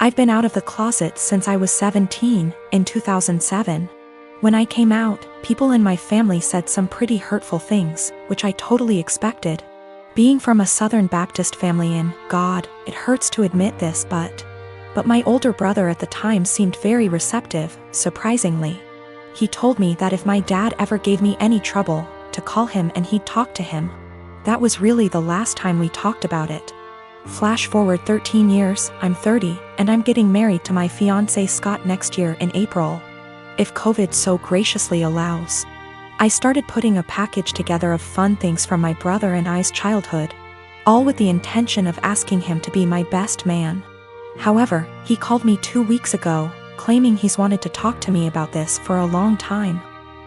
I've been out of the closet since I was 17, in 2007. When I came out, people in my family said some pretty hurtful things, which I totally expected. Being from a Southern Baptist family it hurts to admit this, but my older brother at the time seemed very receptive, surprisingly. He told me that if my dad ever gave me any trouble, to call him and he'd talk to him. That was really the last time we talked about it. Flash forward 13 years, I'm 30, and I'm getting married to my fiancé Scott next year in April, if COVID so graciously allows. I started putting a package together of fun things from my brother and I's childhood, all with the intention of asking him to be my best man. However, he called me 2 weeks ago, claiming he's wanted to talk to me about this for a long time.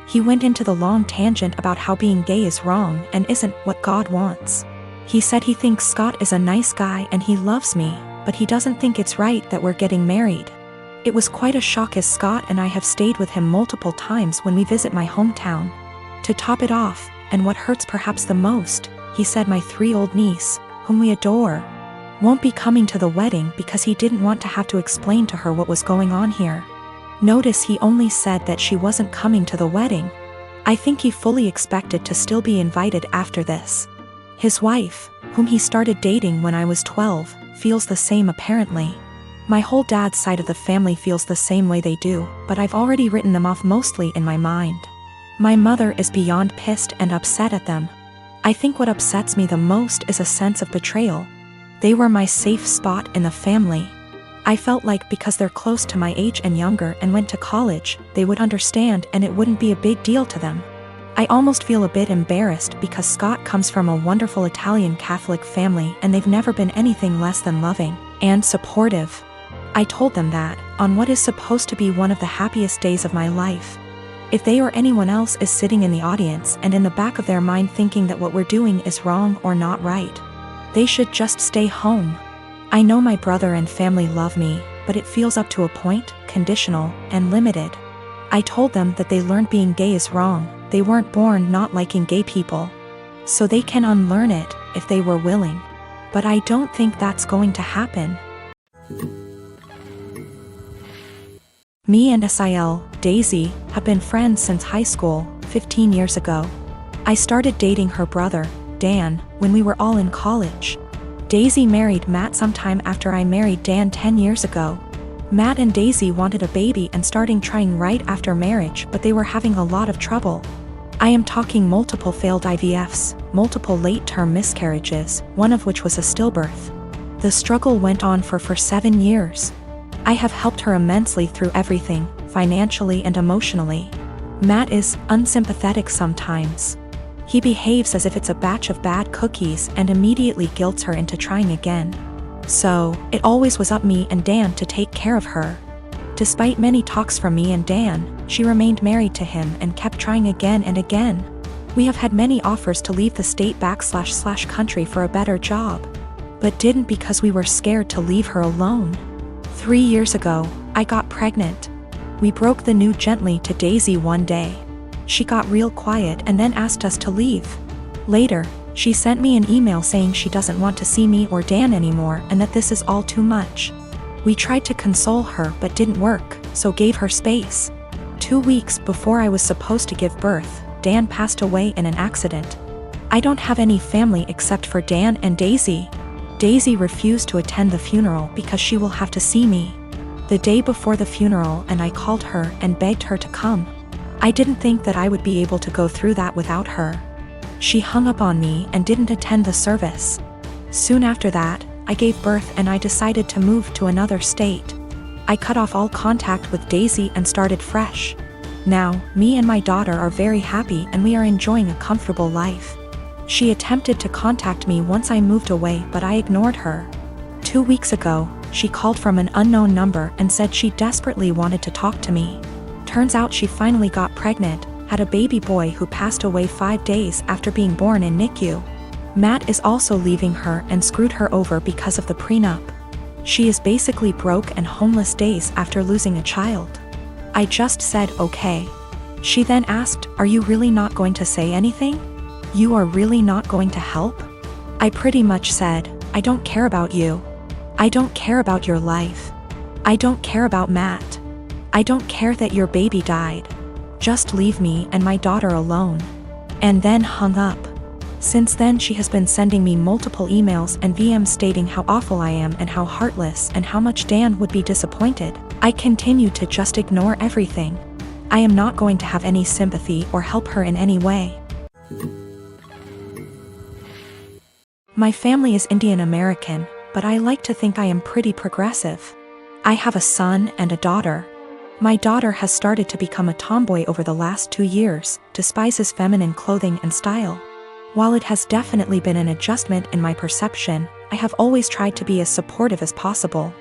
He went into the long tangent about how being gay is wrong and isn't what God wants. He said he thinks Scott is a nice guy and he loves me, but he doesn't think it's right that we're getting married. It was quite a shock, as Scott and I have stayed with him multiple times when we visit my hometown. To top it off, and what hurts perhaps the most, he said my 3-year-old niece, whom we adore, won't be coming to the wedding because he didn't want to have to explain to her what was going on here. Notice he only said that she wasn't coming to the wedding. I think he fully expected to still be invited after this. His wife, whom he started dating when I was 12, feels the same apparently. My whole dad's side of the family feels the same way they do, but I've already written them off mostly in my mind. My mother is beyond pissed and upset at them. I think what upsets me the most is a sense of betrayal. They were my safe spot in the family. I felt like because they're close to my age and younger and went to college, they would understand and it wouldn't be a big deal to them. I almost feel a bit embarrassed because Scott comes from a wonderful Italian Catholic family and they've never been anything less than loving and supportive. I told them that, on what is supposed to be one of the happiest days of my life, if they or anyone else is sitting in the audience and in the back of their mind thinking that what we're doing is wrong or not right, they should just stay home. I know my brother and family love me, but it feels up to a point, conditional, and limited. I told them that they learned being gay is wrong. They weren't born not liking gay people. So they can unlearn it, if they were willing. But I don't think that's going to happen. Me and Sil, Daisy, have been friends since high school, 15 years ago. I started dating her brother, Dan, when we were all in college. Daisy married Matt sometime after I married Dan 10 years ago. Matt and Daisy wanted a baby and started trying right after marriage, but they were having a lot of trouble. I am talking multiple failed IVFs, multiple late-term miscarriages, one of which was a stillbirth. The struggle went on for 7 years. I have helped her immensely through everything, financially and emotionally. Matt is unsympathetic sometimes. He behaves as if it's a batch of bad cookies and immediately guilts her into trying again. So, it always was up me and Dan to take care of her. Despite many talks from me and Dan, she remained married to him and kept trying again and again. We have had many offers to leave the state / country for a better job, but didn't because we were scared to leave her alone. 3 years ago, I got pregnant. We broke the news gently to Daisy one day. She got real quiet and then asked us to leave. Later, she sent me an email saying she doesn't want to see me or Dan anymore and that this is all too much. We tried to console her but didn't work, so gave her space. 2 weeks before I was supposed to give birth, Dan passed away in an accident. I don't have any family except for Dan and Daisy. Daisy refused to attend the funeral because she will have to see me the day before the funeral, and I called her and begged her to come. I didn't think that I would be able to go through that without her. She hung up on me and didn't attend the service. Soon after that, I gave birth and I decided to move to another state. I cut off all contact with Daisy and started fresh. Now, me and my daughter are very happy and we are enjoying a comfortable life. She attempted to contact me once I moved away, but I ignored her. 2 weeks ago, she called from an unknown number and said she desperately wanted to talk to me. Turns out she finally got pregnant, had a baby boy who passed away 5 days after being born in NICU. Matt is also leaving her and screwed her over because of the prenup. She is basically broke and homeless days after losing a child. I just said okay. She then asked, "Are you really not going to say anything? You are really not going to help?" I pretty much said, "I don't care about you. I don't care about your life. I don't care about Matt. I don't care that your baby died. Just leave me and my daughter alone." And then hung up. Since then she has been sending me multiple emails and VMs stating how awful I am and how heartless and how much Dan would be disappointed. I continue to just ignore everything. I am not going to have any sympathy or help her in any way. My family is Indian American, but I like to think I am pretty progressive. I have a son and a daughter. My daughter has started to become a tomboy over the last 2 years, despises feminine clothing and style. While it has definitely been an adjustment in my perception, I have always tried to be as supportive as possible,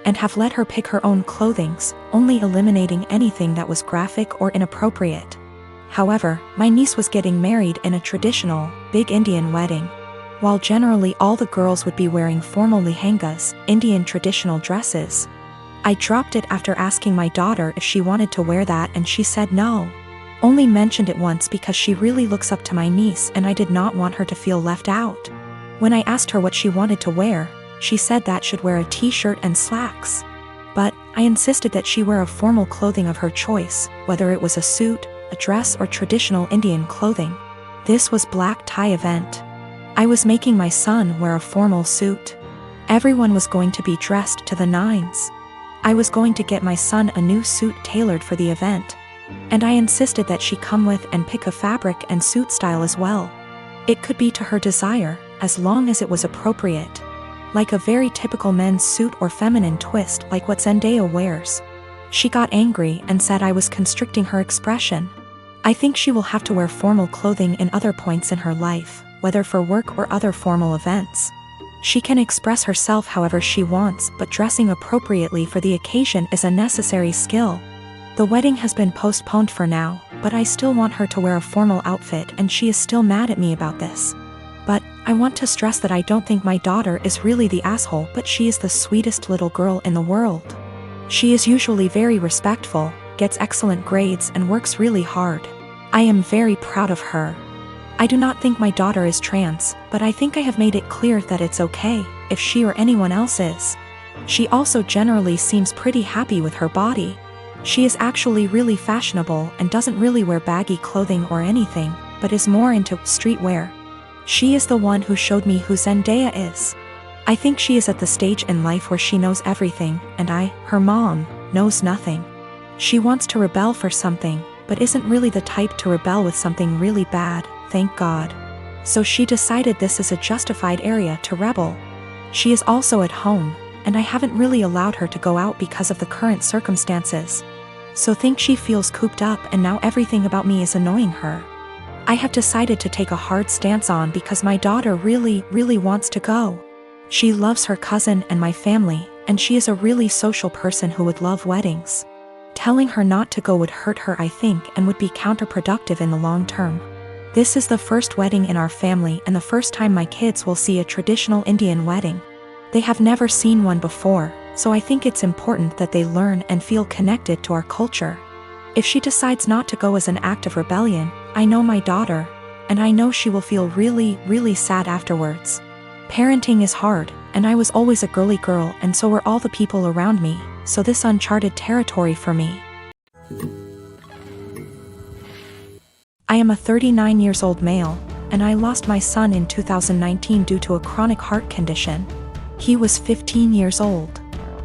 and have let her pick her own clothings, only eliminating anything that was graphic or inappropriate. However, my niece was getting married in a traditional, big Indian wedding. While generally all the girls would be wearing formal lehengas, Indian traditional dresses, I dropped it after asking my daughter if she wanted to wear that, and she said no. Only mentioned it once because she really looks up to my niece and I did not want her to feel left out. When I asked her what she wanted to wear, she said that should wear a t-shirt and slacks. But I insisted that she wear a formal clothing of her choice, whether it was a suit, a dress or traditional Indian clothing. This was black tie event. I was making my son wear a formal suit. Everyone was going to be dressed to the nines. I was going to get my son a new suit tailored for the event. And I insisted that she come with and pick a fabric and suit style as well. It could be to her desire, as long as it was appropriate. Like a very typical men's suit or feminine twist like what Zendaya wears. She got angry and said I was constricting her expression. I think she will have to wear formal clothing in other points in her life, whether for work or other formal events. She can express herself however she wants, but dressing appropriately for the occasion is a necessary skill. The wedding has been postponed for now, but I still want her to wear a formal outfit and she is still mad at me about this. But I want to stress that I don't think my daughter is really the asshole, but she is the sweetest little girl in the world. She is usually very respectful, gets excellent grades and works really hard. I am very proud of her. I do not think my daughter is trans, but I think I have made it clear that it's okay if she or anyone else is. She also generally seems pretty happy with her body. She is actually really fashionable and doesn't really wear baggy clothing or anything, but is more into streetwear. She is the one who showed me who Zendaya is. I think she is at the stage in life where she knows everything, and I, her mom, knows nothing. She wants to rebel for something, but isn't really the type to rebel with something really bad, thank God. So she decided this is a justified area to rebel. She is also at home, and I haven't really allowed her to go out because of the current circumstances. So think she feels cooped up and now everything about me is annoying her. I have decided to take a hard stance on because my daughter really wants to go. She loves her cousin and my family, and she is a really social person who would love weddings. Telling her not to go would hurt her, I think, and would be counterproductive in the long term. This is the first wedding in our family and the first time my kids will see a traditional Indian wedding. They have never seen one before, so I think it's important that they learn and feel connected to our culture. If she decides not to go as an act of rebellion, I know my daughter, and I know she will feel really sad afterwards. Parenting is hard, and I was always a girly girl and so were all the people around me, so this uncharted territory for me. I am a 39 years old male, and I lost my son in 2019 due to a chronic heart condition. He was 15 years old.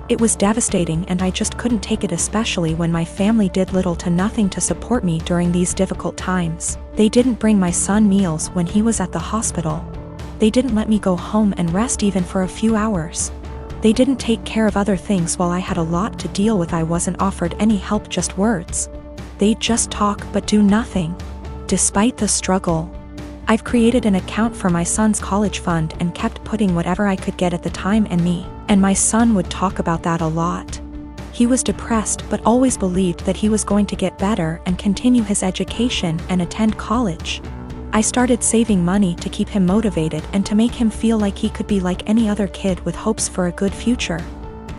It was devastating and I just couldn't take it, especially when my family did little to nothing to support me during these difficult times. They didn't bring my son meals when he was at the hospital. They didn't let me go home and rest even for a few hours. They didn't take care of other things while I had a lot to deal with. I wasn't offered any help, just words. They'd just talk but do nothing. Despite the struggle, I've created an account for my son's college fund and kept putting whatever I could get at the time, and my son would talk about that a lot. He was depressed but always believed that he was going to get better and continue his education and attend college. I started saving money to keep him motivated and to make him feel like he could be like any other kid with hopes for a good future.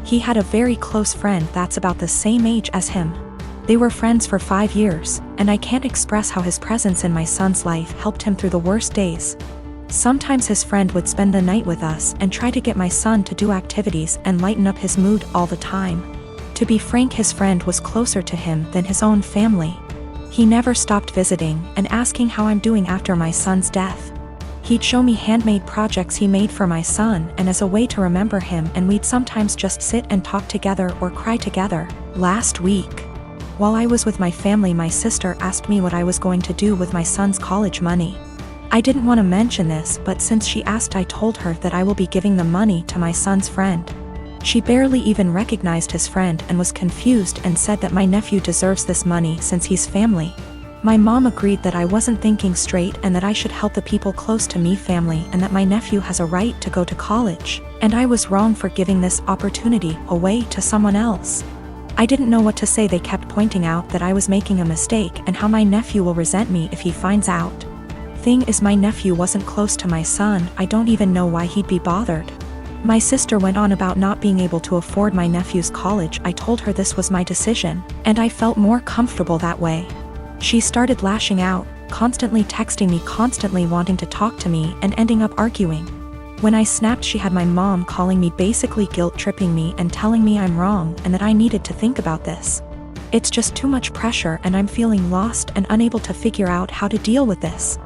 He had a very close friend that's about the same age as him. They were friends for 5 years, and I can't express how his presence in my son's life helped him through the worst days. Sometimes his friend would spend the night with us and try to get my son to do activities and lighten up his mood all the time. To be frank, his friend was closer to him than his own family. He never stopped visiting and asking how I'm doing after my son's death. He'd show me handmade projects he made for my son and as a way to remember him, and we'd sometimes just sit and talk together or cry together. Last week, while I was with my family, my sister asked me what I was going to do with my son's college money. I didn't want to mention this, but since she asked, I told her that I will be giving the money to my son's friend. She barely even recognized his friend and was confused and said that my nephew deserves this money since he's family. My mom agreed that I wasn't thinking straight and that I should help the people close to me family, and that my nephew has a right to go to college, and I was wrong for giving this opportunity away to someone else. I didn't know what to say. They kept pointing out that I was making a mistake and how my nephew will resent me if he finds out. Thing is, my nephew wasn't close to my son. I don't even know why he'd be bothered. My sister went on about not being able to afford my nephew's college. I told her this was my decision, and I felt more comfortable that way. She started lashing out, constantly texting me, constantly wanting to talk to me, and ending up arguing. When I snapped, she had my mom calling me, basically guilt-tripping me and telling me I'm wrong and that I needed to think about this. It's just too much pressure and I'm feeling lost and unable to figure out how to deal with this.